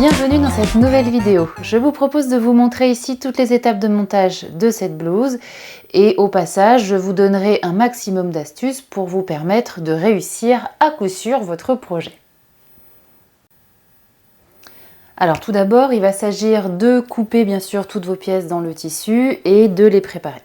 Bienvenue dans cette nouvelle vidéo. Je vous propose de vous montrer ici toutes les étapes de montage de cette blouse et au passage, je vous donnerai un maximum d'astuces pour vous permettre de réussir à coup sûr votre projet. Alors tout d'abord, il va s'agir de couper bien sûr toutes vos pièces dans le tissu et de les préparer.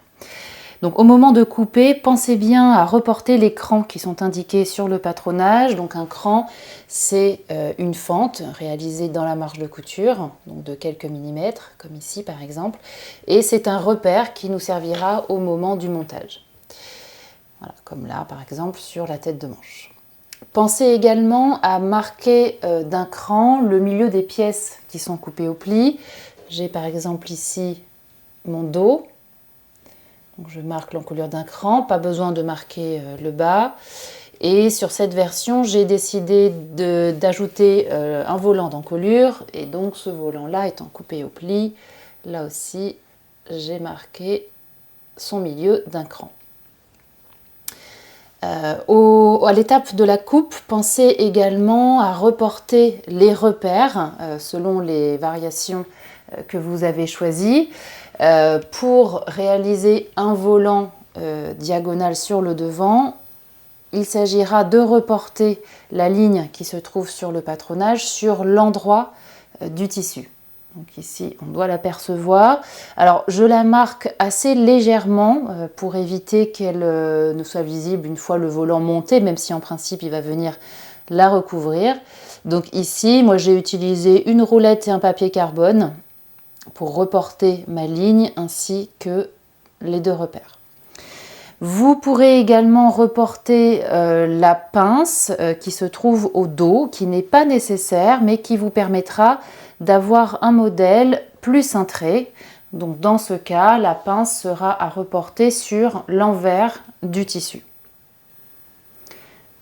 Donc au moment de couper, pensez bien à reporter les crans qui sont indiqués sur le patronage. Donc un cran, c'est une fente réalisée dans la marge de couture, donc de quelques millimètres, comme ici par exemple. Et c'est un repère qui nous servira au moment du montage. Voilà, comme là par exemple sur la tête de manche. Pensez également à marquer d'un cran le milieu des pièces qui sont coupées au pli. J'ai par exemple ici mon dos. Donc je marque l'encolure d'un cran, pas besoin de marquer le bas. Et sur cette version, j'ai décidé d'ajouter un volant d'encolure. Et donc ce volant-là étant coupé au pli, là aussi, j'ai marqué son milieu d'un cran. À l'étape de la coupe, pensez également à reporter les repères selon les variations que vous avez choisies. Pour réaliser un volant diagonal sur le devant, il s'agira de reporter la ligne qui se trouve sur le patronage sur l'endroit du tissu. Donc ici, on doit l'apercevoir. Alors, je la marque assez légèrement pour éviter qu'elle ne soit visible une fois le volant monté, même si en principe, il va venir la recouvrir. Donc ici, moi, j'ai utilisé une roulette et un papier carbone pour reporter ma ligne ainsi que les deux repères. Vous pourrez également reporter la pince qui se trouve au dos, qui n'est pas nécessaire, mais qui vous permettra d'avoir un modèle plus cintré. Donc dans ce cas, la pince sera à reporter sur l'envers du tissu.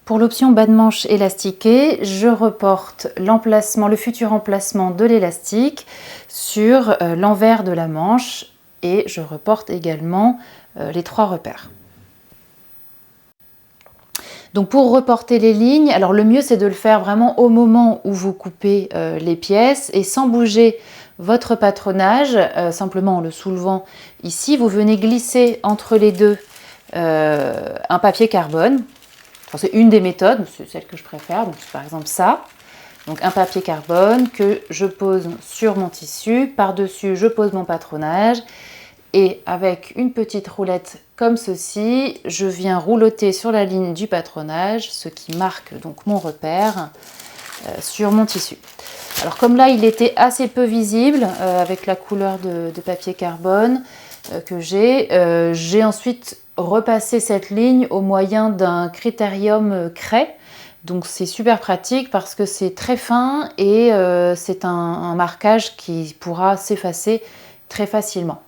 Pour l'option bas de manche élastiquée, je reporte le futur emplacement de l'élastique sur l'envers de la manche et je reporte également les trois repères. Donc pour reporter les lignes, alors le mieux c'est de le faire vraiment au moment où vous coupez les pièces et sans bouger votre patronage, simplement en le soulevant ici, vous venez glisser entre les deux un papier carbone. Enfin, c'est une des méthodes, c'est celle que je préfère, donc par exemple ça. Donc un papier carbone que je pose sur mon tissu, par-dessus je pose mon patronage et avec une petite roulette comme ceci, je viens rouloter sur la ligne du patronage, ce qui marque donc mon repère sur mon tissu. Alors comme là il était assez peu visible avec la couleur de papier carbone que j'ai ensuite repassé cette ligne au moyen d'un critérium craie. Donc c'est super pratique parce que c'est très fin et c'est un marquage qui pourra s'effacer très facilement.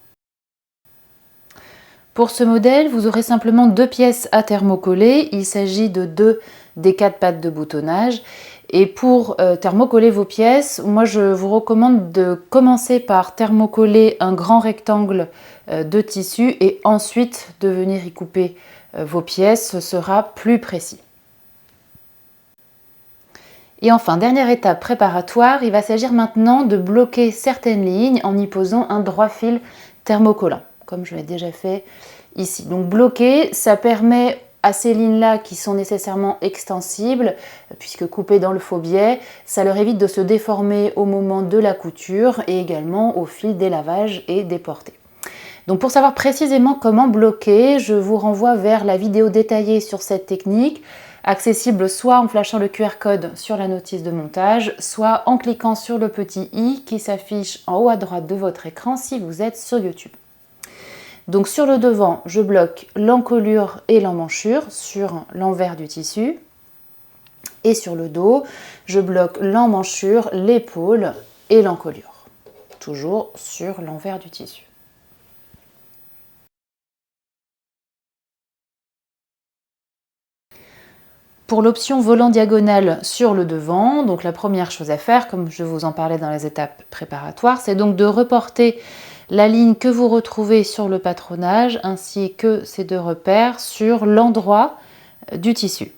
Pour ce modèle, vous aurez simplement deux pièces à thermocoller. Il s'agit de 2 des 4 pattes de boutonnage. Et pour thermocoller vos pièces, moi je vous recommande de commencer par thermocoller un grand rectangle de tissu et ensuite de venir y couper vos pièces. Ce sera plus précis. Et enfin, dernière étape préparatoire, il va s'agir maintenant de bloquer certaines lignes en y posant un droit fil thermocollant, comme je l'ai déjà fait ici. Donc bloquer, ça permet à ces lignes-là qui sont nécessairement extensibles, puisque coupées dans le faux biais, ça leur évite de se déformer au moment de la couture et également au fil des lavages et des portées. Donc pour savoir précisément comment bloquer, je vous renvoie vers la vidéo détaillée sur cette technique, accessible soit en flashant le QR code sur la notice de montage, soit en cliquant sur le petit i qui s'affiche en haut à droite de votre écran si vous êtes sur YouTube. Donc sur le devant, je bloque l'encolure et l'emmanchure sur l'envers du tissu. Et sur le dos, je bloque l'emmanchure, l'épaule et l'encolure. Toujours sur l'envers du tissu. Pour l'option volant diagonal sur le devant, donc la première chose à faire, comme je vous en parlais dans les étapes préparatoires, c'est donc de reporter la ligne que vous retrouvez sur le patronage ainsi que ces deux repères sur l'endroit du tissu.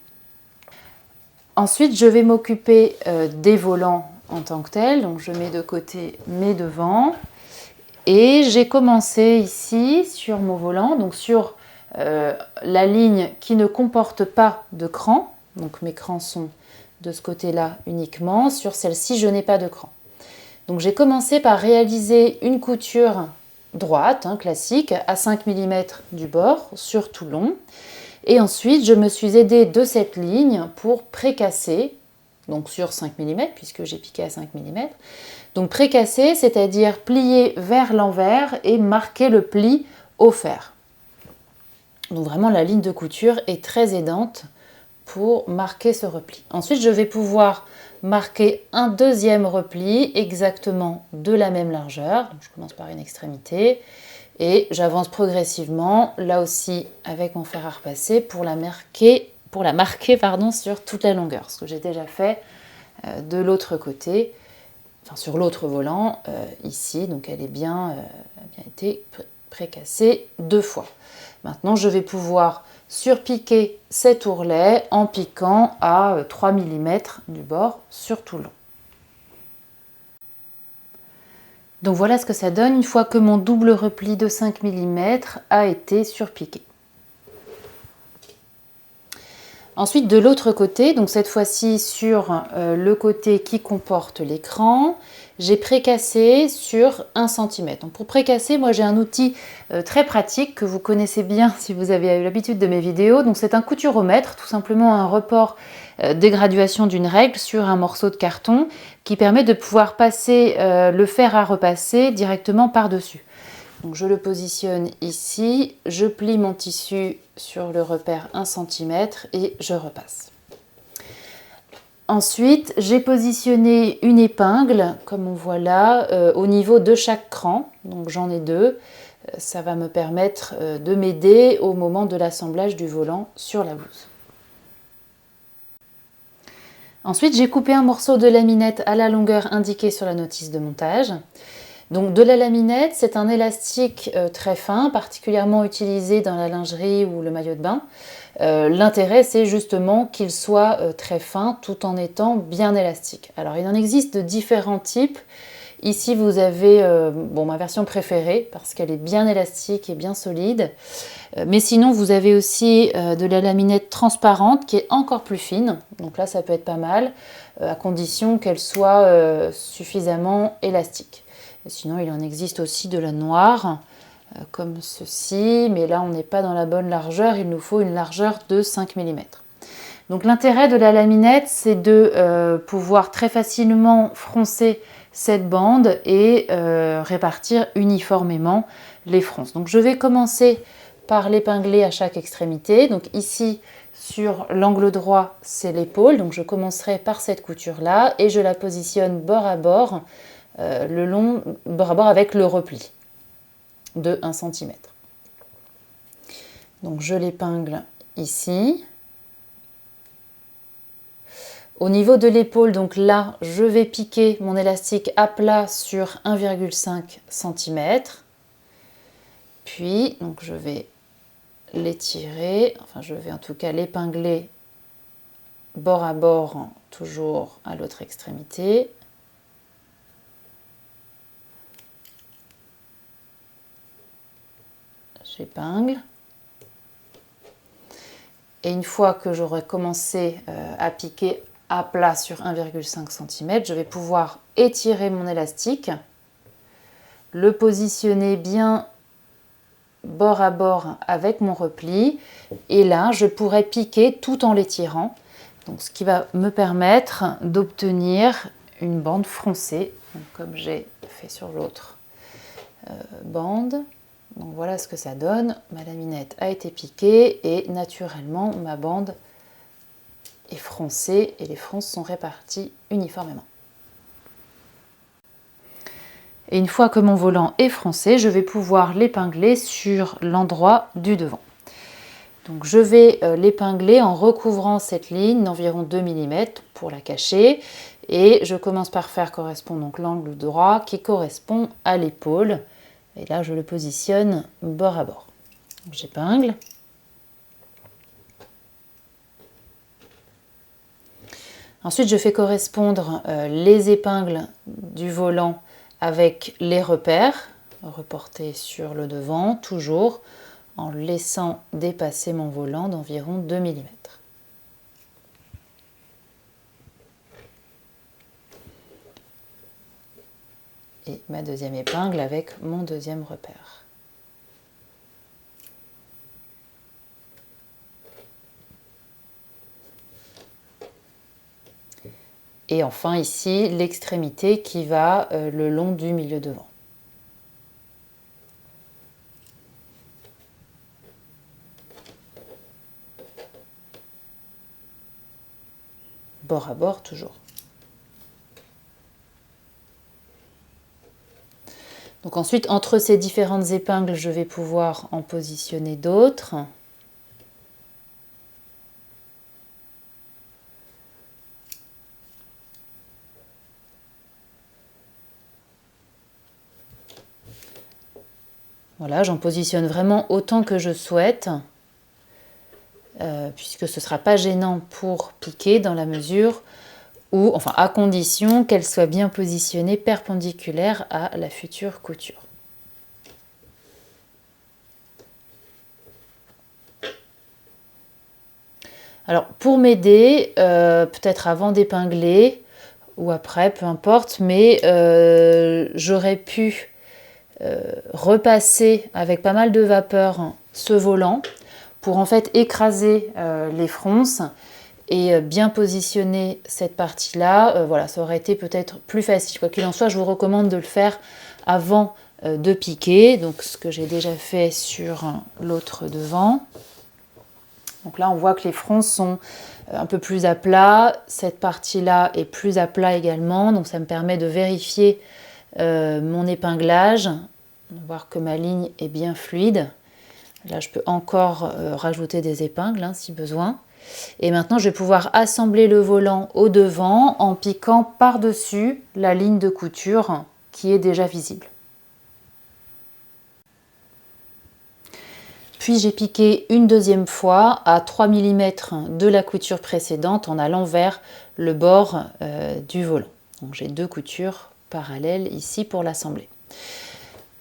Ensuite, je vais m'occuper des volants en tant que tel. Donc je mets de côté mes devants. Et j'ai commencé ici sur mon volant, donc sur la ligne qui ne comporte pas de cran. Donc mes crans sont de ce côté-là uniquement. Sur celle-ci, je n'ai pas de cran. Donc j'ai commencé par réaliser une couture droite, classique, à 5 mm du bord, sur tout long. Et ensuite, je me suis aidée de cette ligne pour précasser, donc sur 5 mm, puisque j'ai piqué à 5 mm. Donc précasser, c'est-à-dire plier vers l'envers et marquer le pli au fer. Donc vraiment, la ligne de couture est très aidante pour marquer ce repli. Ensuite, je vais pouvoir marquer un deuxième repli exactement de la même largeur. Donc, je commence par une extrémité et j'avance progressivement, là aussi avec mon fer à repasser, pour la marquer sur toute la longueur, ce que j'ai déjà fait de l'autre côté, enfin sur l'autre volant ici. Donc elle a bien été précassée 2 fois. Maintenant, je vais pouvoir surpiquer cet ourlet en piquant à 3 mm du bord sur tout le long. Donc voilà ce que ça donne une fois que mon double repli de 5 mm a été surpiqué. Ensuite, de l'autre côté, donc cette fois-ci sur le côté qui comporte l'écran, j'ai précassé sur 1 cm. Donc pour précasser, moi j'ai un outil très pratique que vous connaissez bien si vous avez eu l'habitude de mes vidéos. Donc c'est un couturomètre, tout simplement un report dégraduation d'une règle sur un morceau de carton qui permet de pouvoir passer le fer à repasser directement par-dessus. Donc je le positionne ici, je plie mon tissu sur le repère 1 cm et je repasse. Ensuite, j'ai positionné une épingle, comme on voit là, au niveau de chaque cran. Donc j'en ai 2. Ça va me permettre de m'aider au moment de l'assemblage du volant sur la blouse. Ensuite, j'ai coupé un morceau de laminette à la longueur indiquée sur la notice de montage. Donc de la laminette, c'est un élastique très fin, particulièrement utilisé dans la lingerie ou le maillot de bain. L'intérêt, c'est justement qu'il soit très fin tout en étant bien élastique. Alors il en existe de différents types. Ici, vous avez ma version préférée parce qu'elle est bien élastique et bien solide. Mais sinon, vous avez aussi de la laminette transparente qui est encore plus fine. Donc là, ça peut être pas mal, à condition qu'elle soit suffisamment élastique. Et sinon, il en existe aussi de la noire, comme ceci, mais là, on n'est pas dans la bonne largeur, il nous faut une largeur de 5 mm. Donc l'intérêt de la laminette, c'est de pouvoir très facilement froncer cette bande et répartir uniformément les fronces. Donc je vais commencer par l'épingler à chaque extrémité. Donc ici, sur l'angle droit, c'est l'épaule, donc je commencerai par cette couture-là et je la positionne bord à bord, le long, bord à bord avec le repli de 1 cm. Donc je l'épingle ici. Au niveau de l'épaule, donc là, je vais piquer mon élastique à plat sur 1,5 cm. Puis, donc je vais l'étirer, enfin je vais en tout cas l'épingler bord à bord, toujours à l'autre extrémité. J'épingle. Et une fois que j'aurai commencé à piquer à plat sur 1,5 cm, je vais pouvoir étirer mon élastique, le positionner bien bord à bord avec mon repli, et là je pourrai piquer tout en l'étirant, donc ce qui va me permettre d'obtenir une bande froncée, donc comme j'ai fait sur l'autre bande. Donc voilà ce que ça donne, ma laminette a été piquée et naturellement ma bande est froncée et les fronces sont réparties uniformément. Et une fois que mon volant est froncé, je vais pouvoir l'épingler sur l'endroit du devant. Donc je vais l'épingler en recouvrant cette ligne d'environ 2 mm pour la cacher. Et je commence par faire correspondre donc l'angle droit qui correspond à l'épaule. Et là, je le positionne bord à bord. J'épingle. Ensuite, je fais correspondre les épingles du volant avec les repères, reportés sur le devant, toujours en laissant dépasser mon volant d'environ 2 mm. Et ma deuxième épingle avec mon deuxième repère. Et enfin ici, l'extrémité qui va le long du milieu devant. Bord à bord toujours. Donc ensuite, entre ces différentes épingles, je vais pouvoir en positionner d'autres. Voilà, j'en positionne vraiment autant que je souhaite, puisque ce ne sera pas gênant pour piquer dans la mesure où, enfin à condition qu'elle soit bien positionnée perpendiculaire à la future couture. Alors pour m'aider, peut-être avant d'épingler ou après, peu importe, mais j'aurais pu repasser avec pas mal de vapeur ce volant pour en fait écraser les fronces et bien positionner cette partie-là. Voilà, ça aurait été peut-être plus facile. Quoi qu'il en soit, je vous recommande de le faire avant de piquer, donc ce que j'ai déjà fait sur l'autre devant. Donc là, on voit que les fronces sont un peu plus à plat. Cette partie-là est plus à plat également, donc ça me permet de vérifier mon épinglage. On va voir que ma ligne est bien fluide. Là, je peux encore rajouter des épingles si besoin. Et maintenant, je vais pouvoir assembler le volant au devant en piquant par-dessus la ligne de couture qui est déjà visible. Puis j'ai piqué une deuxième fois à 3 mm de la couture précédente en allant vers le bord du volant. Donc j'ai deux coutures parallèles ici pour l'assembler.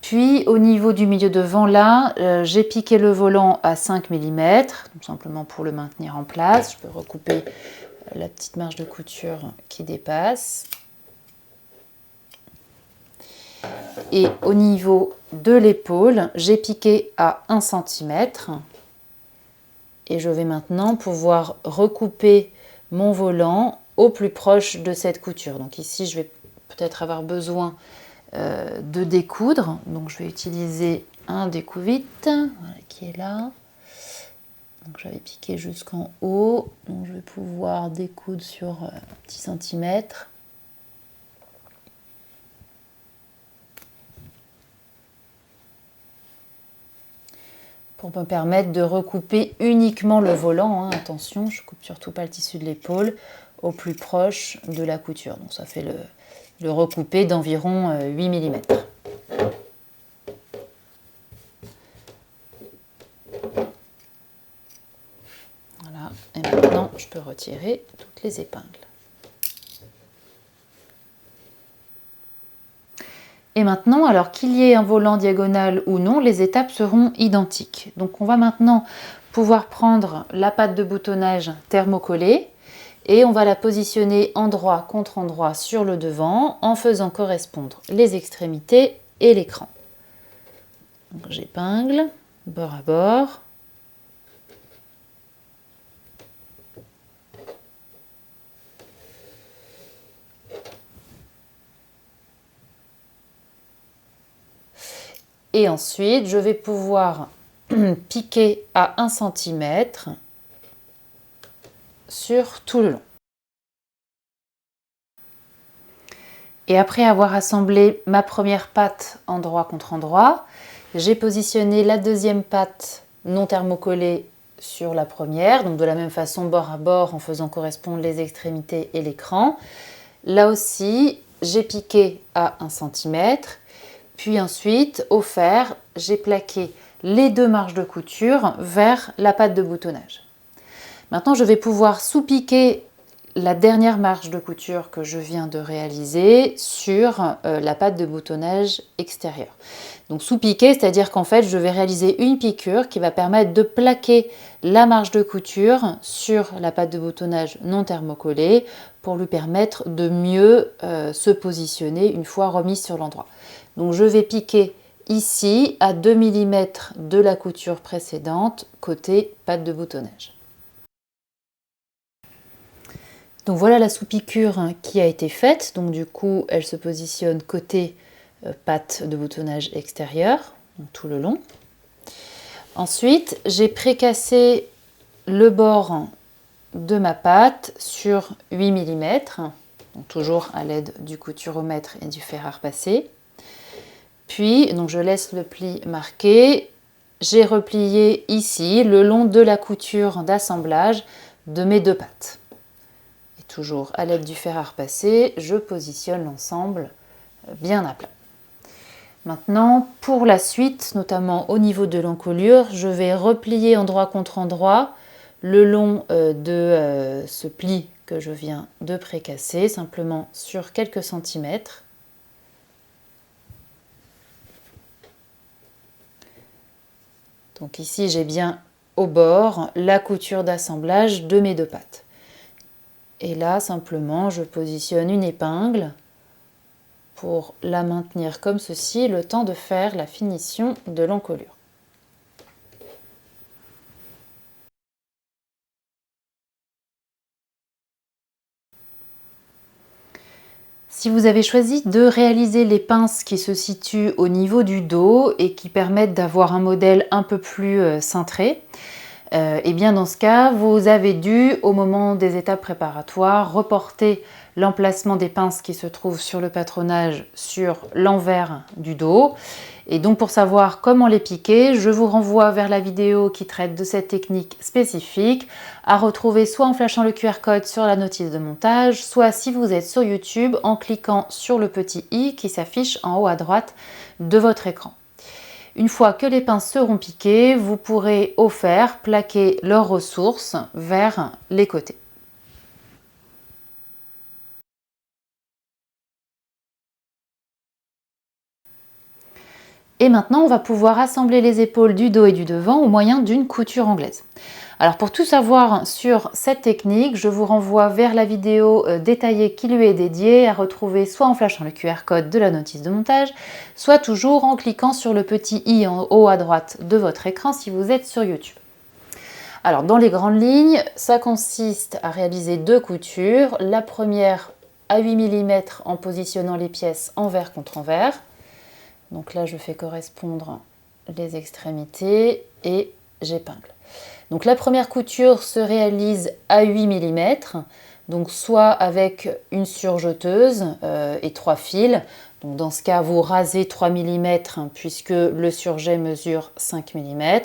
Puis au niveau du milieu devant là, j'ai piqué le volant à 5 mm, tout simplement pour le maintenir en place. Je peux recouper la petite marge de couture qui dépasse. Et au niveau de l'épaule, j'ai piqué à 1 cm. Et je vais maintenant pouvoir recouper mon volant au plus proche de cette couture. Donc ici, je vais peut-être avoir besoin de découdre. Donc je vais utiliser un découpe-vite, voilà, qui est là. Donc j'avais piqué jusqu'en haut. Donc je vais pouvoir découdre sur un petit centimètre. Pour me permettre de recouper uniquement le volant. Attention, je ne coupe surtout pas le tissu de l'épaule, au plus proche de la couture. Donc ça fait le recouper d'environ 8 mm. Voilà, et maintenant je peux retirer toutes les épingles. Et maintenant, alors qu'il y ait un volant diagonal ou non, les étapes seront identiques. Donc on va maintenant pouvoir prendre la patte de boutonnage thermocollée et on va la positionner endroit contre endroit sur le devant en faisant correspondre les extrémités et l'écran. J'épingle, bord à bord. Et ensuite, je vais pouvoir piquer à 1 cm sur tout le long. Et après avoir assemblé ma première patte endroit contre endroit, j'ai positionné la deuxième patte non thermocollée sur la première, donc de la même façon bord à bord en faisant correspondre les extrémités et l'écran. Là aussi, j'ai piqué à 1 cm. Puis ensuite, au fer, j'ai plaqué les deux marges de couture vers la patte de boutonnage. Maintenant, je vais pouvoir sous-piquer la dernière marge de couture que je viens de réaliser sur la patte de boutonnage extérieure. Donc sous piqué, c'est-à-dire qu'en fait je vais réaliser une piqûre qui va permettre de plaquer la marge de couture sur la patte de boutonnage non thermocollée pour lui permettre de mieux se positionner une fois remise sur l'endroit. Donc je vais piquer ici à 2 mm de la couture précédente côté patte de boutonnage. Donc voilà la sous-piqûre qui a été faite, donc du coup elle se positionne côté patte de boutonnage extérieur, donc tout le long. Ensuite j'ai précassé le bord de ma patte sur 8 mm, donc toujours à l'aide du couturomètre et du fer à repasser. Puis donc je laisse le pli marqué, j'ai replié ici le long de la couture d'assemblage de mes deux pattes. Toujours à l'aide du fer à repasser, je positionne l'ensemble bien à plat. Maintenant, pour la suite, notamment au niveau de l'encolure, je vais replier endroit contre endroit le long de ce pli que je viens de précasser, simplement sur quelques centimètres. Donc ici, j'ai bien au bord la couture d'assemblage de mes deux pattes. Et là, simplement, je positionne une épingle pour la maintenir comme ceci, le temps de faire la finition de l'encolure. Si vous avez choisi de réaliser les pinces qui se situent au niveau du dos et qui permettent d'avoir un modèle un peu plus cintré, et bien dans ce cas, vous avez dû, au moment des étapes préparatoires, reporter l'emplacement des pinces qui se trouvent sur le patronage sur l'envers du dos. Et donc pour savoir comment les piquer, je vous renvoie vers la vidéo qui traite de cette technique spécifique, à retrouver soit en flashant le QR code sur la notice de montage, soit si vous êtes sur YouTube en cliquant sur le petit i qui s'affiche en haut à droite de votre écran. Une fois que les pinces seront piquées, vous pourrez au fer plaquer leurs ressources vers les côtés. Et maintenant, on va pouvoir assembler les épaules du dos et du devant au moyen d'une couture anglaise. Alors pour tout savoir sur cette technique, je vous renvoie vers la vidéo détaillée qui lui est dédiée, à retrouver soit en flashant le QR code de la notice de montage, soit toujours en cliquant sur le petit i en haut à droite de votre écran si vous êtes sur YouTube. Alors dans les grandes lignes, ça consiste à réaliser deux coutures. La première à 8 mm en positionnant les pièces envers contre envers. Donc là je fais correspondre les extrémités et j'épingle. Donc la première couture se réalise à 8 mm, donc soit avec une surjeteuse et 3 fils. Donc dans ce cas, vous rasez 3 mm puisque le surjet mesure 5 mm,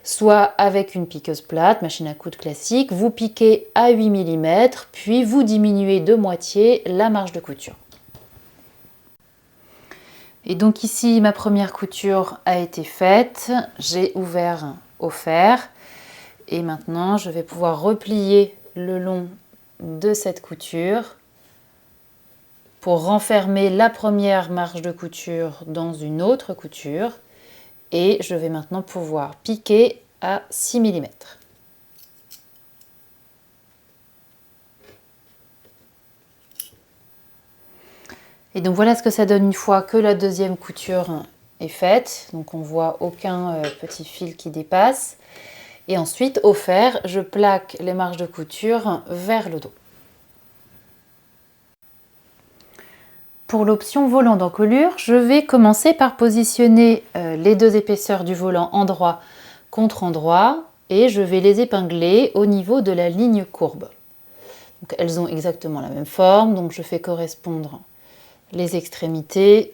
soit avec une piqueuse plate, machine à coudre classique, vous piquez à 8 mm, puis vous diminuez de moitié la marge de couture. Et donc ici, ma première couture a été faite, j'ai ouvert au fer. Et maintenant, je vais pouvoir replier le long de cette couture pour renfermer la première marge de couture dans une autre couture. Et je vais maintenant pouvoir piquer à 6 mm. Et donc voilà ce que ça donne une fois que la deuxième couture est faite. Donc on voit aucun petit fil qui dépasse. Et ensuite, au fer, je plaque les marges de couture vers le dos. Pour l'option volant d'encolure, je vais commencer par positionner les deux épaisseurs du volant endroit contre endroit et je vais les épingler au niveau de la ligne courbe. Donc, elles ont exactement la même forme, donc je fais correspondre les extrémités,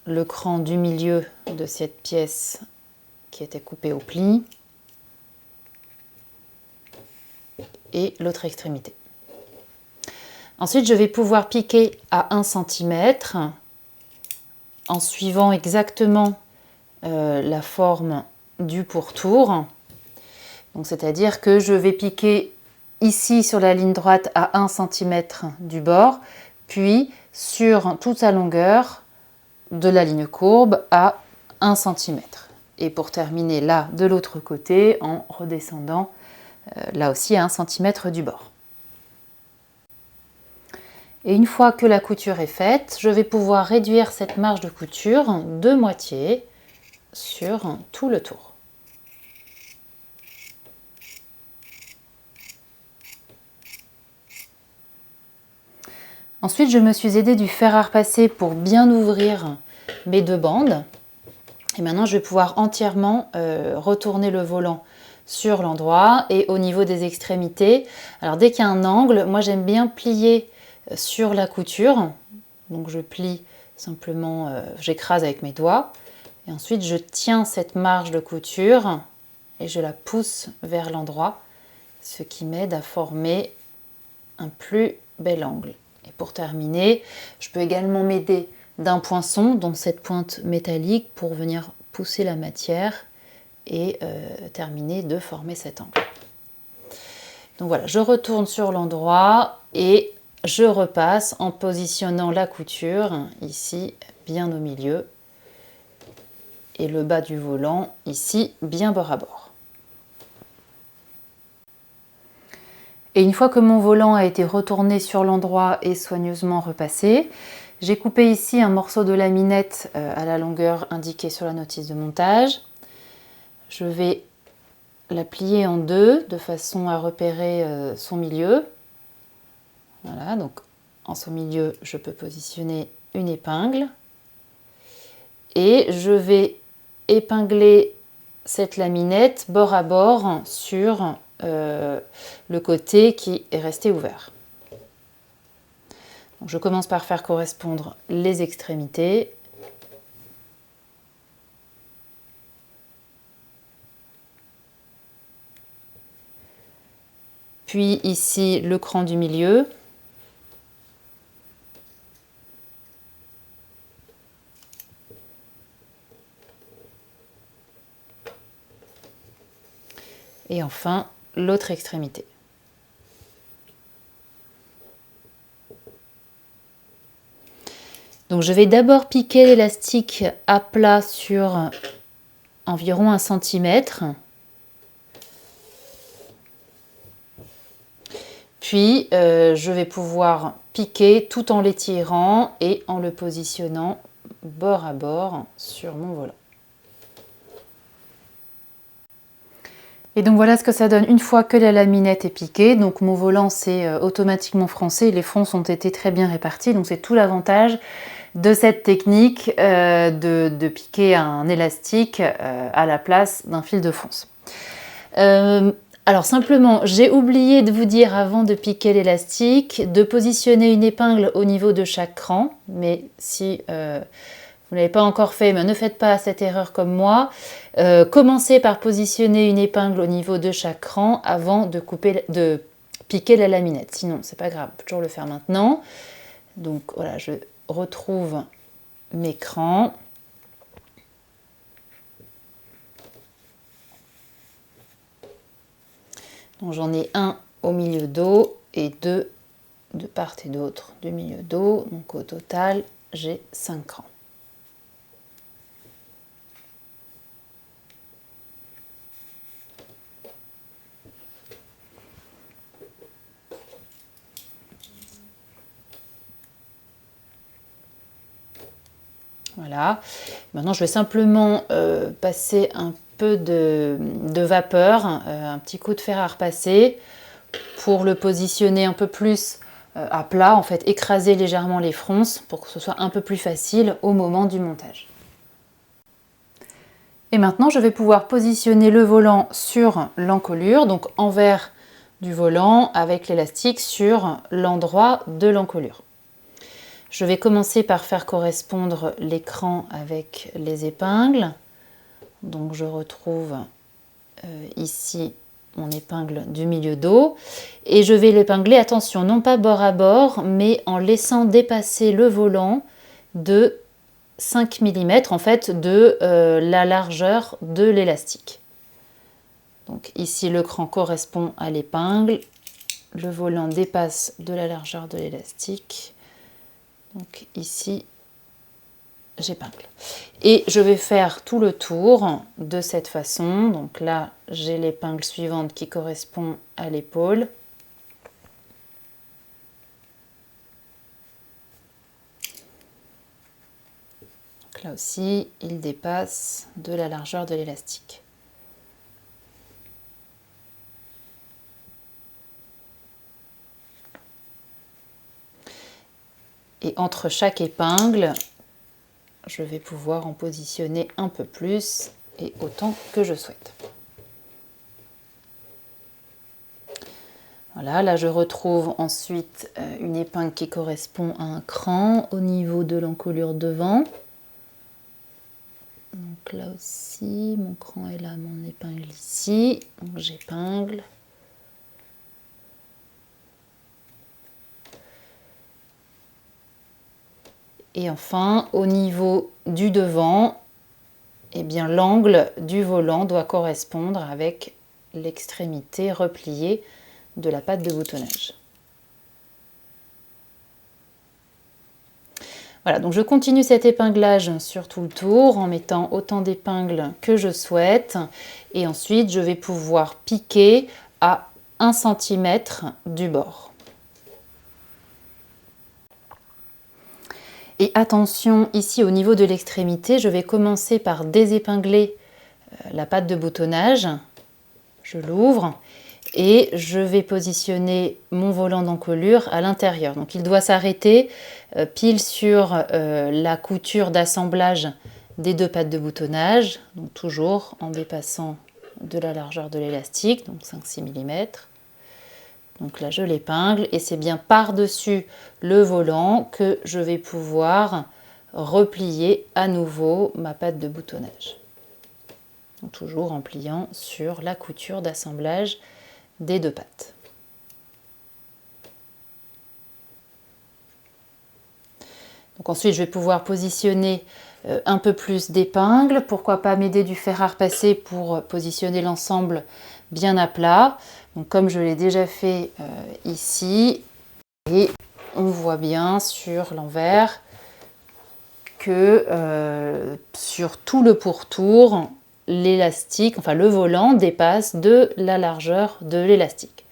le cran du milieu de cette pièce qui était coupée au pli et l'autre extrémité. Ensuite, je vais pouvoir piquer à 1 cm en suivant exactement la forme du pourtour. Donc, c'est-à-dire que je vais piquer ici sur la ligne droite à 1 cm du bord, puis sur toute sa longueur de la ligne courbe à 1 cm. Et pour terminer là de l'autre côté en redescendant là aussi à 1 cm du bord. Et une fois que la couture est faite, je vais pouvoir réduire cette marge de couture de moitié sur tout le tour. Ensuite, je me suis aidée du fer à repasser pour bien ouvrir mes deux bandes. Et maintenant, je vais pouvoir entièrement retourner le volant sur l'endroit et au niveau des extrémités. Alors, dès qu'il y a un angle, moi j'aime bien plier sur la couture. Donc, je plie simplement, j'écrase avec mes doigts. Et ensuite, je tiens cette marge de couture et je la pousse vers l'endroit, ce qui m'aide à former un plus bel angle. Et pour terminer, je peux également m'aider d'un poinçon, donc cette pointe métallique, pour venir pousser la matière et terminer de former cet angle. Donc voilà, je retourne sur l'endroit et je repasse en positionnant la couture ici bien au milieu et le bas du volant ici bien bord à bord. Et une fois que mon volant a été retourné sur l'endroit et soigneusement repassé, j'ai coupé ici un morceau de laminette à la longueur indiquée sur la notice de montage. Je vais la plier en deux de façon à repérer son milieu. Voilà, donc en son milieu, je peux positionner une épingle. Et je vais épingler cette laminette bord à bord sur le côté qui est resté ouvert. Donc, je commence par faire correspondre les extrémités. Puis ici le cran du milieu. Et enfin l'autre extrémité. Donc je vais d'abord piquer l'élastique à plat sur environ 1 cm. Puis je vais pouvoir piquer tout en l'étirant et en le positionnant bord à bord sur mon volant. Et donc voilà ce que ça donne une fois que la laminette est piquée. Donc mon volant s'est automatiquement froncé, les fronces ont été très bien réparties, donc c'est tout l'avantage de cette technique de piquer un élastique à la place d'un fil de fronce. Alors simplement, j'ai oublié de vous dire avant de piquer l'élastique, de positionner une épingle au niveau de chaque cran, mais si vous ne l'avez pas encore fait, mais ne faites pas cette erreur comme moi. Commencez par positionner une épingle au niveau de chaque cran avant de piquer la laminette. Sinon, c'est pas grave, on peut toujours le faire maintenant. Donc voilà, je retrouve mes crans. Donc j'en ai un au milieu dos et deux de part et d'autre du milieu dos. Donc au total, j'ai 5 crans. Voilà. Maintenant, je vais simplement passer un peu de vapeur, un petit coup de fer à repasser pour le positionner un peu plus à plat, en fait, écraser légèrement les fronces pour que ce soit un peu plus facile au moment du montage. Et maintenant, je vais pouvoir positionner le volant sur l'encolure, donc envers du volant avec l'élastique sur l'endroit de l'encolure. Je vais commencer par faire correspondre l'écran avec les épingles. Donc je retrouve ici mon épingle du milieu dos. Et je vais l'épingler, attention, non pas bord à bord, mais en laissant dépasser le volant de 5 mm, en fait, de la largeur de l'élastique. Donc ici, le cran correspond à l'épingle. le volant dépasse de la largeur de l'élastique. Donc ici, j'épingle. Et je vais faire tout le tour de cette façon. Donc là, j'ai l'épingle suivante qui correspond à l'épaule. Donc là aussi, il dépasse de la largeur de l'élastique. Et entre chaque épingle, je vais pouvoir en positionner un peu plus et autant que je souhaite. Voilà, là je retrouve ensuite une épingle qui correspond à un cran au niveau de l'encolure devant. Donc là aussi, mon cran est là, mon épingle ici. Donc j'épingle. Et enfin, au niveau du devant, eh bien, l'angle du volant doit correspondre avec l'extrémité repliée de la patte de boutonnage. Voilà, donc je continue cet épinglage sur tout le tour en mettant autant d'épingles que je souhaite. Et ensuite, je vais pouvoir piquer à 1 cm du bord. Et attention, ici au niveau de l'extrémité, je vais commencer par désépingler la patte de boutonnage. Je l'ouvre et je vais positionner mon volant d'encolure à l'intérieur. Donc il doit s'arrêter pile sur la couture d'assemblage des deux pattes de boutonnage, donc toujours en dépassant de la largeur de l'élastique, donc 5-6 mm. Donc là, je l'épingle et c'est bien par-dessus le volant que je vais pouvoir replier à nouveau ma patte de boutonnage. Donc toujours en pliant sur la couture d'assemblage des deux pattes. Donc ensuite, je vais pouvoir positionner un peu plus d'épingles. Pourquoi pas m'aider du fer à repasser pour positionner l'ensemble bien à plat. Donc comme je l'ai déjà fait ici, et on voit bien sur l'envers que sur tout le pourtour, l'élastique, enfin le volant dépasse de la largeur de l'élastique.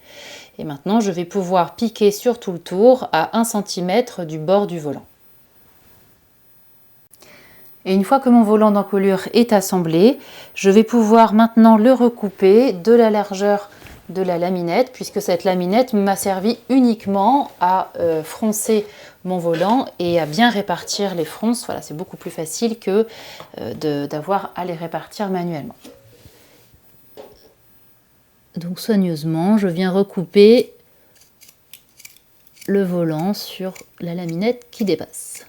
Et maintenant, je vais pouvoir piquer sur tout le tour à 1 cm du bord du volant. Et une fois que mon volant d'encolure est assemblé, je vais pouvoir maintenant le recouper de la largeur de la laminette, puisque cette laminette m'a servi uniquement à froncer mon volant et à bien répartir les fronces. Voilà, c'est beaucoup plus facile que d'avoir à les répartir manuellement. Donc soigneusement, je viens recouper le volant sur la laminette qui dépasse.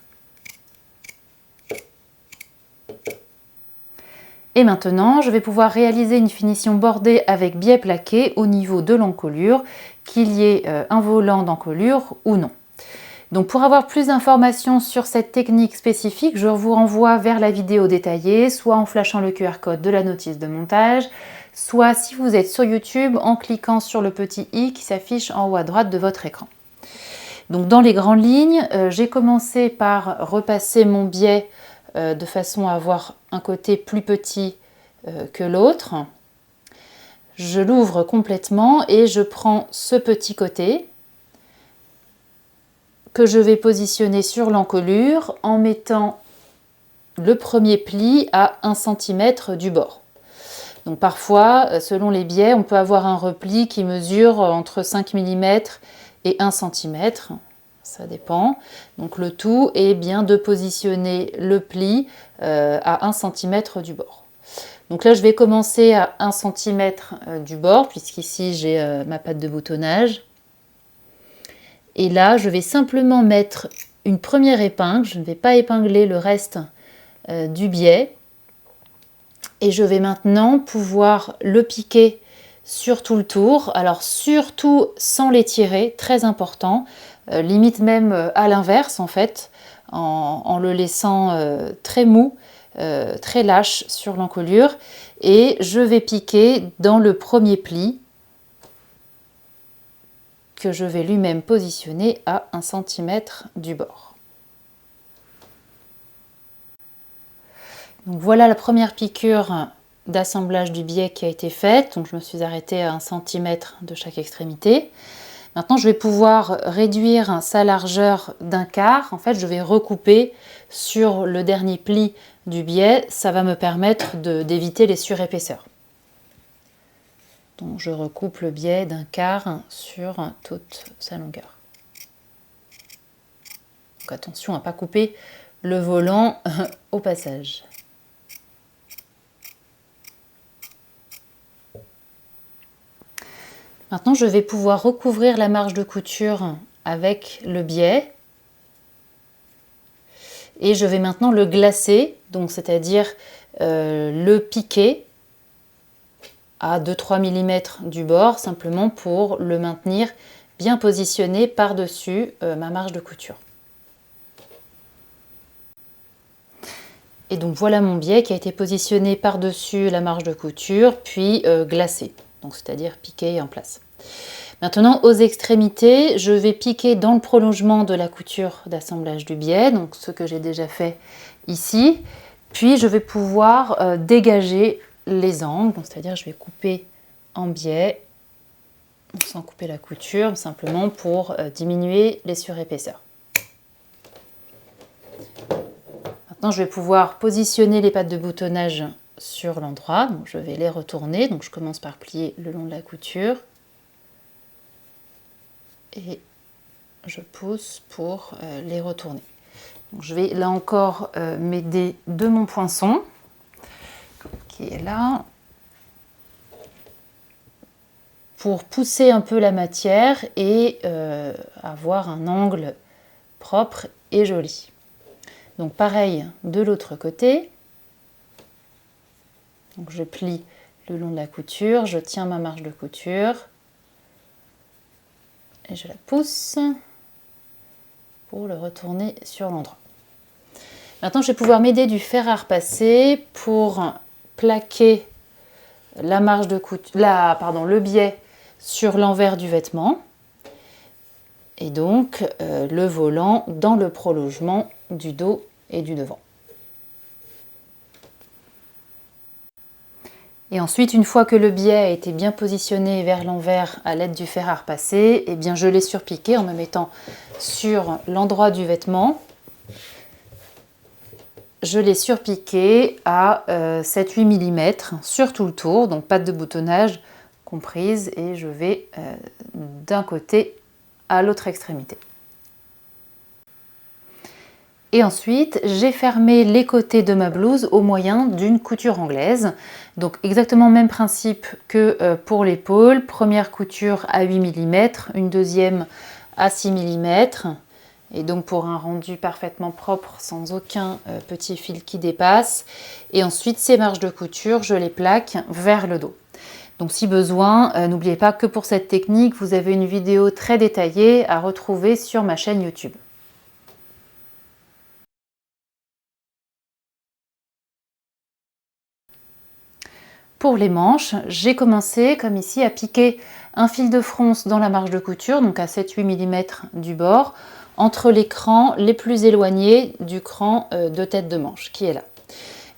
Et maintenant, je vais pouvoir réaliser une finition bordée avec biais plaqué au niveau de l'encolure, qu'il y ait un volant d'encolure ou non. Donc pour avoir plus d'informations sur cette technique spécifique, je vous renvoie vers la vidéo détaillée, soit en flashant le QR code de la notice de montage, soit si vous êtes sur YouTube, en cliquant sur le petit i qui s'affiche en haut à droite de votre écran. Donc dans les grandes lignes, j'ai commencé par repasser mon biais de façon à avoir un côté plus petit que l'autre. Je l'ouvre complètement et je prends ce petit côté que je vais positionner sur l'encolure en mettant le premier pli à 1 cm du bord. Donc parfois, selon les biais, on peut avoir un repli qui mesure entre 5 mm et 1 cm. Ça dépend. Donc le tout est bien de positionner le pli à 1 cm du bord. Donc là, je vais commencer à 1 cm du bord, puisqu'ici j'ai ma patte de boutonnage. Et là, je vais simplement mettre une première épingle. Je ne vais pas épingler le reste du biais. Et je vais maintenant pouvoir le piquer sur tout le tour. Alors surtout sans l'étirer, très important. Limite même à l'inverse en fait, en le laissant très mou, très lâche sur l'encolure. Et je vais piquer dans le premier pli que je vais lui-même positionner à 1 cm du bord. Donc voilà la première piqûre d'assemblage du biais qui a été faite. Donc je me suis arrêtée à 1 cm de chaque extrémité. Maintenant, je vais pouvoir réduire sa largeur d'un quart. En fait, je vais recouper sur le dernier pli du biais. Ça va me permettre d'éviter les surépaisseurs. Donc, je recoupe le biais d'un quart sur toute sa longueur. Donc, attention à ne pas couper le volant au passage. Maintenant, je vais pouvoir recouvrir la marge de couture avec le biais. Et je vais maintenant le glacer, donc c'est-à-dire le piquer à 2-3 mm du bord, simplement pour le maintenir bien positionné par-dessus ma marge de couture. Et donc voilà mon biais qui a été positionné par-dessus la marge de couture, puis glacé, donc c'est-à-dire piqué en place. Maintenant, aux extrémités, je vais piquer dans le prolongement de la couture d'assemblage du biais, donc ce que j'ai déjà fait ici. Puis je vais pouvoir dégager les angles, c'est-à-dire je vais couper en biais, sans couper la couture, simplement pour diminuer les surépaisseurs. Maintenant, je vais pouvoir positionner les pattes de boutonnage sur l'endroit, donc je vais les retourner. Donc je commence par plier le long de la couture. Et je pousse pour les retourner. Donc, je vais là encore m'aider de mon poinçon qui est là pour pousser un peu la matière et avoir un angle propre et joli. Donc pareil de l'autre côté. Donc, je plie le long de la couture, je tiens ma marge de couture. Et je la pousse pour le retourner sur l'endroit. Maintenant, je vais pouvoir m'aider du fer à repasser pour plaquer la marge de couture, le biais sur l'envers du vêtement. Et donc, le volant dans le prolongement du dos et du devant. Et ensuite, une fois que le biais a été bien positionné vers l'envers à l'aide du fer à repasser, eh bien je l'ai surpiqué en me mettant sur l'endroit du vêtement. Je l'ai surpiqué à 7-8 mm sur tout le tour, donc patte de boutonnage comprise, et je vais d'un côté à l'autre extrémité. Et ensuite, j'ai fermé les côtés de ma blouse au moyen d'une couture anglaise. Donc exactement le même principe que pour l'épaule. Première couture à 8 mm, une deuxième à 6 mm. Et donc pour un rendu parfaitement propre, sans aucun petit fil qui dépasse. Et ensuite, ces marges de couture, je les plaque vers le dos. Donc si besoin, n'oubliez pas que pour cette technique, vous avez une vidéo très détaillée à retrouver sur ma chaîne YouTube. Pour les manches, j'ai commencé, comme ici, à piquer un fil de fronce dans la marge de couture, donc à 7-8 mm du bord, entre les crans les plus éloignés du cran de tête de manche, qui est là.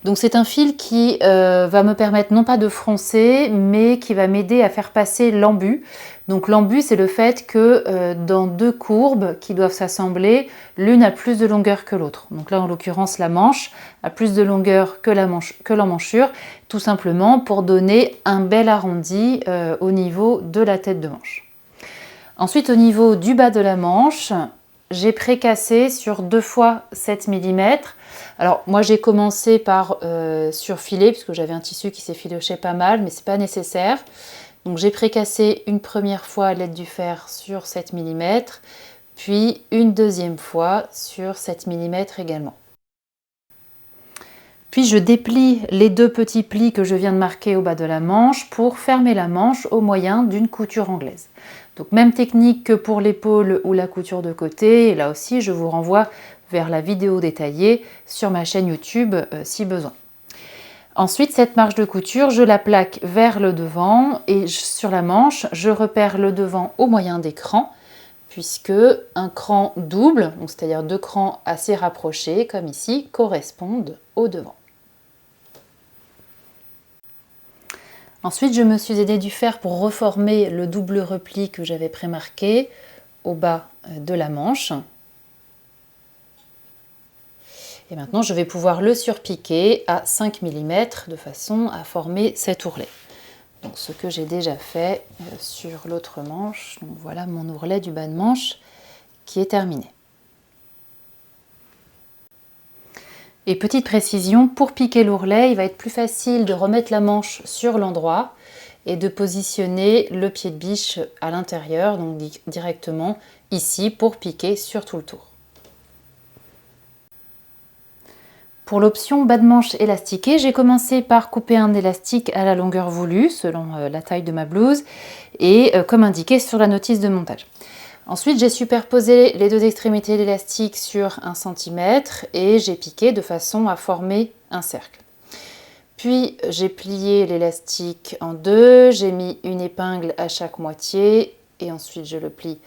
Donc c'est un fil qui va me permettre non pas de froncer, mais qui va m'aider à faire passer l'embut. Donc l'embut, c'est le fait que dans deux courbes qui doivent s'assembler, l'une a plus de longueur que l'autre. Donc là, en l'occurrence, la manche a plus de longueur que l'emmanchure, tout simplement pour donner un bel arrondi au niveau de la tête de manche. Ensuite, au niveau du bas de la manche, j'ai précassé sur 2 fois 7 mm. Alors moi j'ai commencé par surfiler puisque j'avais un tissu qui s'effilochait pas mal, mais c'est pas nécessaire. Donc j'ai précassé une première fois à l'aide du fer sur 7 mm, puis une deuxième fois sur 7 mm également. Puis je déplie les deux petits plis que je viens de marquer au bas de la manche pour fermer la manche au moyen d'une couture anglaise. Donc même technique que pour l'épaule ou la couture de côté, et là aussi je vous renvoie vers la vidéo détaillée sur ma chaîne YouTube si besoin. Ensuite, cette marge de couture, je la plaque vers le devant et sur la manche, je repère le devant au moyen des crans puisque un cran double, c'est-à-dire 2 crans assez rapprochés, comme ici, correspondent au devant. Ensuite, je me suis aidée du fer pour reformer le double repli que j'avais prémarqué au bas de la manche. Et maintenant, je vais pouvoir le surpiquer à 5 mm de façon à former cet ourlet. Donc, ce que j'ai déjà fait sur l'autre manche. Donc, voilà mon ourlet du bas de manche qui est terminé. Et petite précision, pour piquer l'ourlet, il va être plus facile de remettre la manche sur l'endroit et de positionner le pied de biche à l'intérieur, donc directement ici pour piquer sur tout le tour. Pour l'option bas de manche élastiqué, j'ai commencé par couper un élastique à la longueur voulue selon la taille de ma blouse et comme indiqué sur la notice de montage. Ensuite, j'ai superposé les 2 extrémités de l'élastique sur 1 cm et j'ai piqué de façon à former un cercle. Puis j'ai plié l'élastique en 2, j'ai mis une épingle à chaque moitié et ensuite je le plie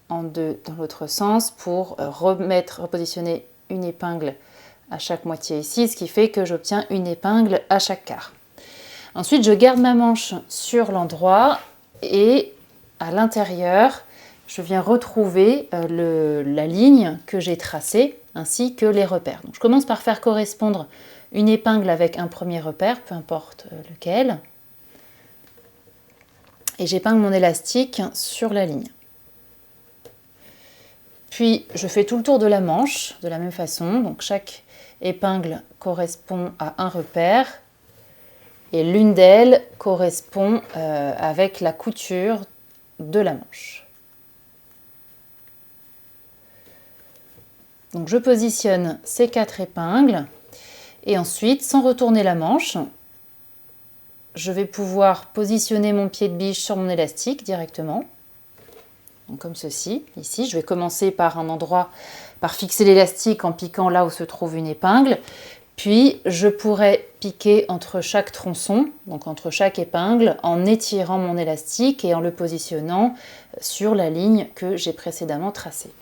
en 2 dans l'autre sens pour repositionner une épingle à chaque moitié ici, ce qui fait que j'obtiens une épingle à chaque quart. Ensuite, je garde ma manche sur l'endroit et à l'intérieur, je viens retrouver la ligne que j'ai tracée ainsi que les repères. Donc, je commence par faire correspondre une épingle avec un premier repère, peu importe lequel. Et j'épingle mon élastique sur la ligne. Puis, je fais tout le tour de la manche de la même façon. Donc, chaque épingle correspond à un repère et l'une d'elles correspond avec la couture de la manche. Donc je positionne ces 4 épingles et ensuite, sans retourner la manche, je vais pouvoir positionner mon pied de biche sur mon élastique directement. Donc comme ceci, ici, je vais commencer par fixer l'élastique en piquant là où se trouve une épingle, puis je pourrais piquer entre chaque tronçon, donc entre chaque épingle, en étirant mon élastique et en le positionnant sur la ligne que j'ai précédemment tracée.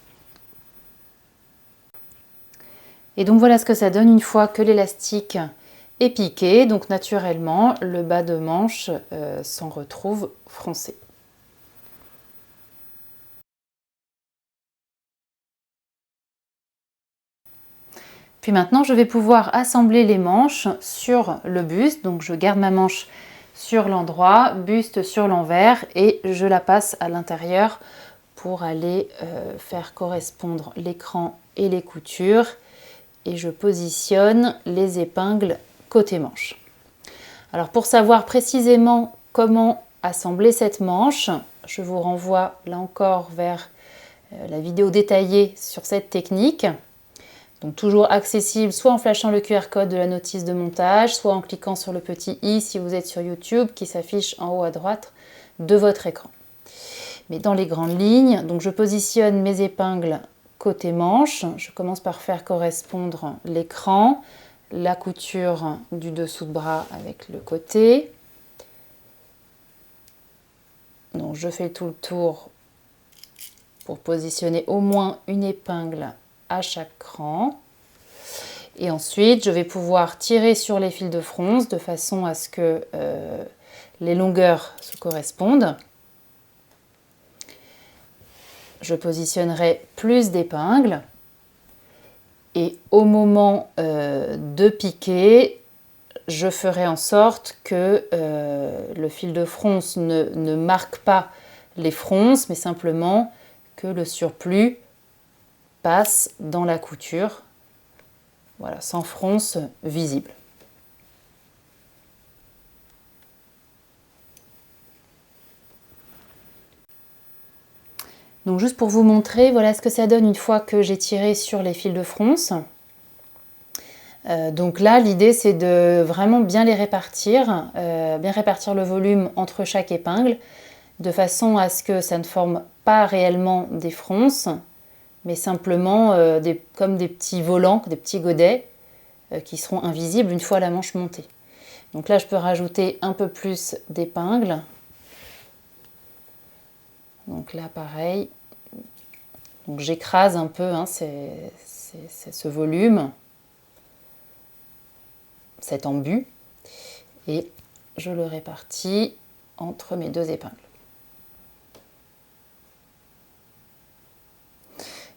Et donc voilà ce que ça donne une fois que l'élastique est piqué, donc naturellement le bas de manche s'en retrouve froncé. Puis maintenant, je vais pouvoir assembler les manches sur le buste. Donc je garde ma manche sur l'endroit, buste sur l'envers et je la passe à l'intérieur pour aller faire correspondre l'écran et les coutures. Et je positionne les épingles côté manche. Alors pour savoir précisément comment assembler cette manche, je vous renvoie là encore vers la vidéo détaillée sur cette technique. Donc toujours accessible soit en flashant le QR code de la notice de montage, soit en cliquant sur le petit i si vous êtes sur YouTube qui s'affiche en haut à droite de votre écran. Mais dans les grandes lignes, donc je positionne mes épingles côté manche. Je commence par faire correspondre l'écran, la couture du dessous de bras avec le côté. Donc je fais tout le tour pour positionner au moins une épingle à chaque cran. Et ensuite, je vais pouvoir tirer sur les fils de fronce de façon à ce que les longueurs se correspondent. Je positionnerai plus d'épingles. Et au moment de piquer, je ferai en sorte que le fil de fronce ne marque pas les fronces, mais simplement que le surplus passe dans la couture, voilà, sans fronce visible. Donc juste pour vous montrer, voilà ce que ça donne une fois que j'ai tiré sur les fils de fronce. Donc là, l'idée c'est de vraiment bien les répartir, bien répartir le volume entre chaque épingle, de façon à ce que ça ne forme pas réellement des fronces, mais simplement comme des petits volants, des petits godets qui seront invisibles une fois la manche montée. Donc là, je peux rajouter un peu plus d'épingles. Donc là, pareil, Donc j'écrase un peu ce volume, cet embu, et je le répartis entre mes deux épingles.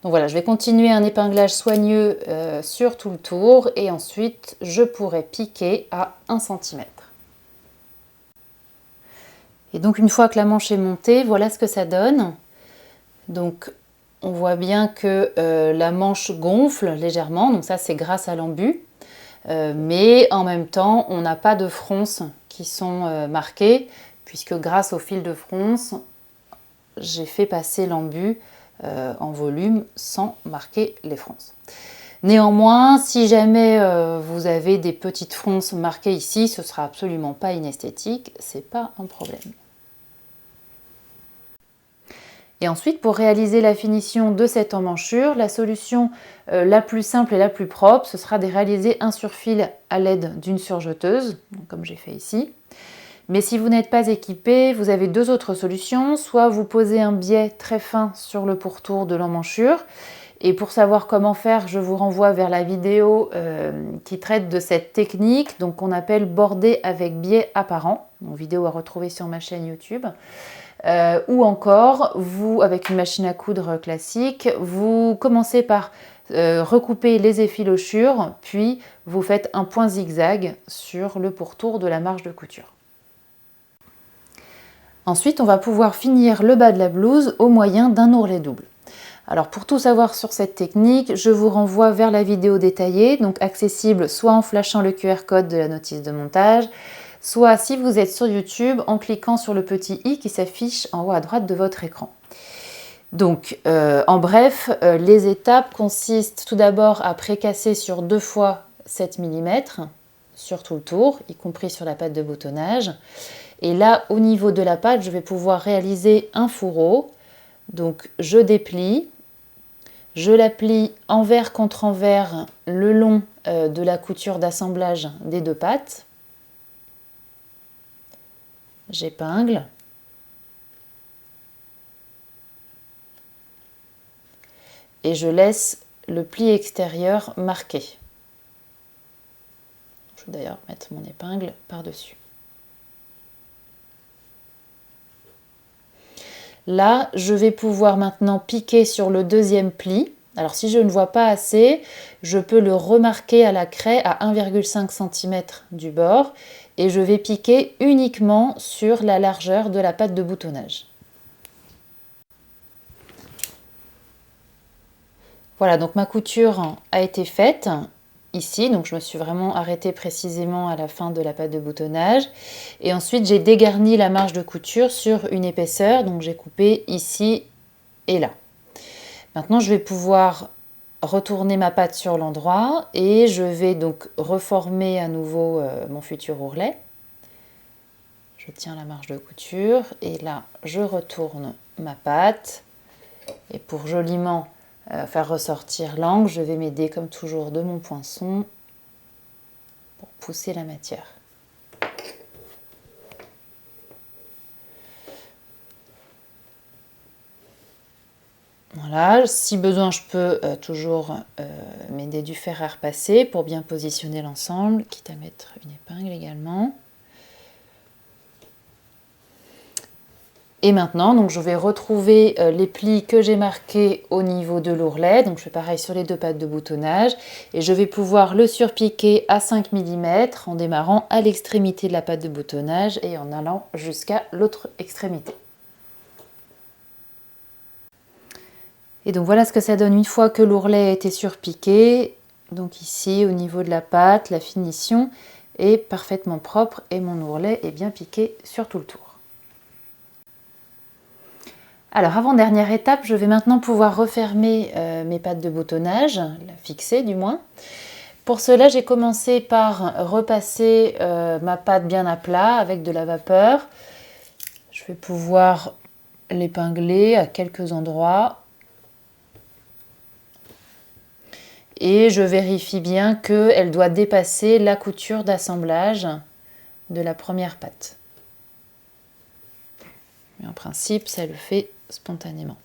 Donc voilà, je vais continuer un épinglage soigneux sur tout le tour et ensuite je pourrai piquer à 1 cm. Et donc une fois que la manche est montée, voilà ce que ça donne. Donc on voit bien que la manche gonfle légèrement, donc ça c'est grâce à l'embu. Mais en même temps, on n'a pas de fronces qui sont marquées, puisque grâce au fil de fronce, j'ai fait passer l'embu en volume sans marquer les fronces. Néanmoins, si jamais vous avez des petites fronces marquées ici, ce sera absolument pas inesthétique, c'est pas un problème. Et ensuite, pour réaliser la finition de cette emmanchure, la solution la plus simple et la plus propre, ce sera de réaliser un surfil à l'aide d'une surjeteuse, comme j'ai fait ici. Mais si vous n'êtes pas équipé, vous avez deux autres solutions. Soit vous posez un biais très fin sur le pourtour de l'emmanchure. Et pour savoir comment faire, je vous renvoie vers la vidéo qui traite de cette technique, donc qu'on appelle border avec biais apparent. Une vidéo à retrouver sur ma chaîne YouTube. Ou encore, vous, avec une machine à coudre classique, vous commencez par recouper les effilochures, puis vous faites un point zigzag sur le pourtour de la marge de couture. Ensuite, on va pouvoir finir le bas de la blouse au moyen d'un ourlet double. Alors pour tout savoir sur cette technique, je vous renvoie vers la vidéo détaillée, donc accessible soit en flashant le QR code de la notice de montage, soit si vous êtes sur YouTube en cliquant sur le petit i qui s'affiche en haut à droite de votre écran. Donc en bref, les étapes consistent tout d'abord à précasser sur 2 fois 7 mm sur tout le tour, y compris sur la patte de boutonnage. Et là, au niveau de la patte, je vais pouvoir réaliser un fourreau. Donc je déplie, je la plie envers contre envers le long de la couture d'assemblage des deux pattes. J'épingle. Et je laisse le pli extérieur marqué. Je vais d'ailleurs mettre mon épingle par-dessus. Là, je vais pouvoir maintenant piquer sur le deuxième pli. Alors si je ne vois pas assez, je peux le remarquer à la craie à 1,5 cm du bord et je vais piquer uniquement sur la largeur de la patte de boutonnage. Voilà, donc ma couture a été faite ici, donc je me suis vraiment arrêtée précisément à la fin de la patte de boutonnage. Et ensuite, j'ai dégarni la marge de couture sur une épaisseur, donc j'ai coupé ici et là. Maintenant, je vais pouvoir retourner ma patte sur l'endroit et je vais donc reformer à nouveau mon futur ourlet. Je tiens la marge de couture et là, je retourne ma patte. Et pour joliment faire ressortir l'angle, je vais m'aider comme toujours de mon poinçon pour pousser la matière. Voilà, si besoin, je peux toujours m'aider du fer à repasser pour bien positionner l'ensemble, quitte à mettre une épingle également. Et maintenant, donc, je vais retrouver les plis que j'ai marqués au niveau de l'ourlet. Donc je fais pareil sur les deux pattes de boutonnage. Et je vais pouvoir le surpiquer à 5 mm en démarrant à l'extrémité de la patte de boutonnage et en allant jusqu'à l'autre extrémité. Et donc voilà ce que ça donne une fois que l'ourlet a été surpiqué. Donc ici, au niveau de la patte, la finition est parfaitement propre et mon ourlet est bien piqué sur tout le tour. Alors avant-dernière étape, je vais maintenant pouvoir refermer mes pattes de boutonnage, la fixer du moins. Pour cela, j'ai commencé par repasser ma patte bien à plat avec de la vapeur. Je vais pouvoir l'épingler à quelques endroits. Et je vérifie bien qu'elle doit dépasser la couture d'assemblage de la première patte. Mais en principe, ça le fait spontanément.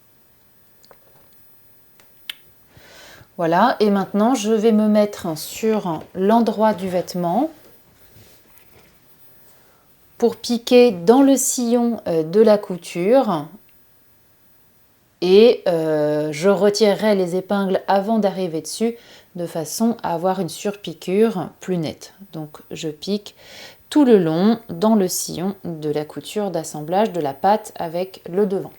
Voilà, et maintenant je vais me mettre sur l'endroit du vêtement pour piquer dans le sillon de la couture et je retirerai les épingles avant d'arriver dessus de façon à avoir une surpiqûre plus nette. Donc je pique tout le long dans le sillon de la couture d'assemblage de la patte avec le devant.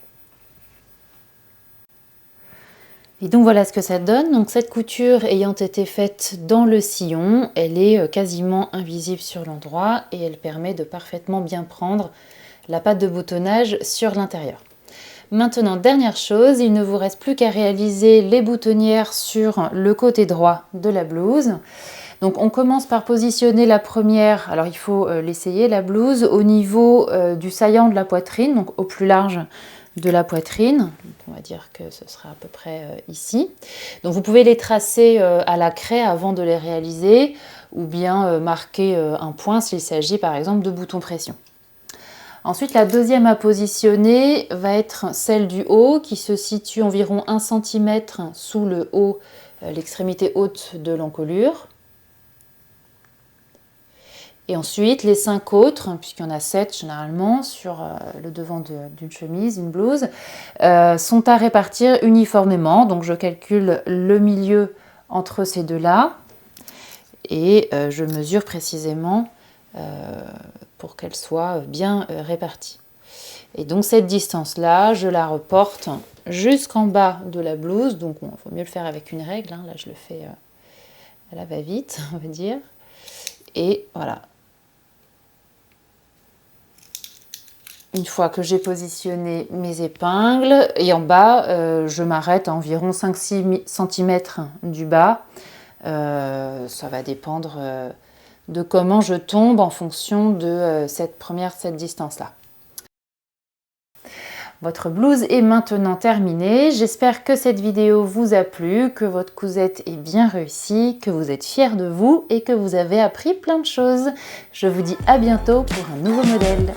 Et donc voilà ce que ça donne. Donc cette couture ayant été faite dans le sillon, elle est quasiment invisible sur l'endroit et elle permet de parfaitement bien prendre la patte de boutonnage sur l'intérieur. Maintenant, dernière chose, il ne vous reste plus qu'à réaliser les boutonnières sur le côté droit de la blouse. Donc on commence par positionner la première, alors il faut l'essayer la blouse au niveau du saillant de la poitrine, donc au plus large de la poitrine. Donc on va dire que ce sera à peu près ici. Donc vous pouvez les tracer à la craie avant de les réaliser ou bien marquer un point s'il s'agit par exemple de boutons pression. Ensuite, la deuxième à positionner va être celle du haut qui se situe environ 1 cm sous le haut, l'extrémité haute de l'encolure. Et ensuite, les 5 autres, puisqu'il y en a 7 généralement sur le devant d'une chemise, une blouse, sont à répartir uniformément. Donc je calcule le milieu entre ces deux-là et je mesure précisément pour qu'elles soient bien réparties. Et donc cette distance-là, je la reporte jusqu'en bas de la blouse. Donc il faut mieux le faire avec une règle. Là, je le fais à la va-vite, on va dire. Et voilà. Une fois que j'ai positionné mes épingles, et en bas, je m'arrête à environ 5-6 cm du bas. Ça va dépendre de comment je tombe en fonction de cette distance-là. Votre blouse est maintenant terminée. J'espère que cette vidéo vous a plu, que votre cousette est bien réussie, que vous êtes fiers de vous et que vous avez appris plein de choses. Je vous dis à bientôt pour un nouveau modèle.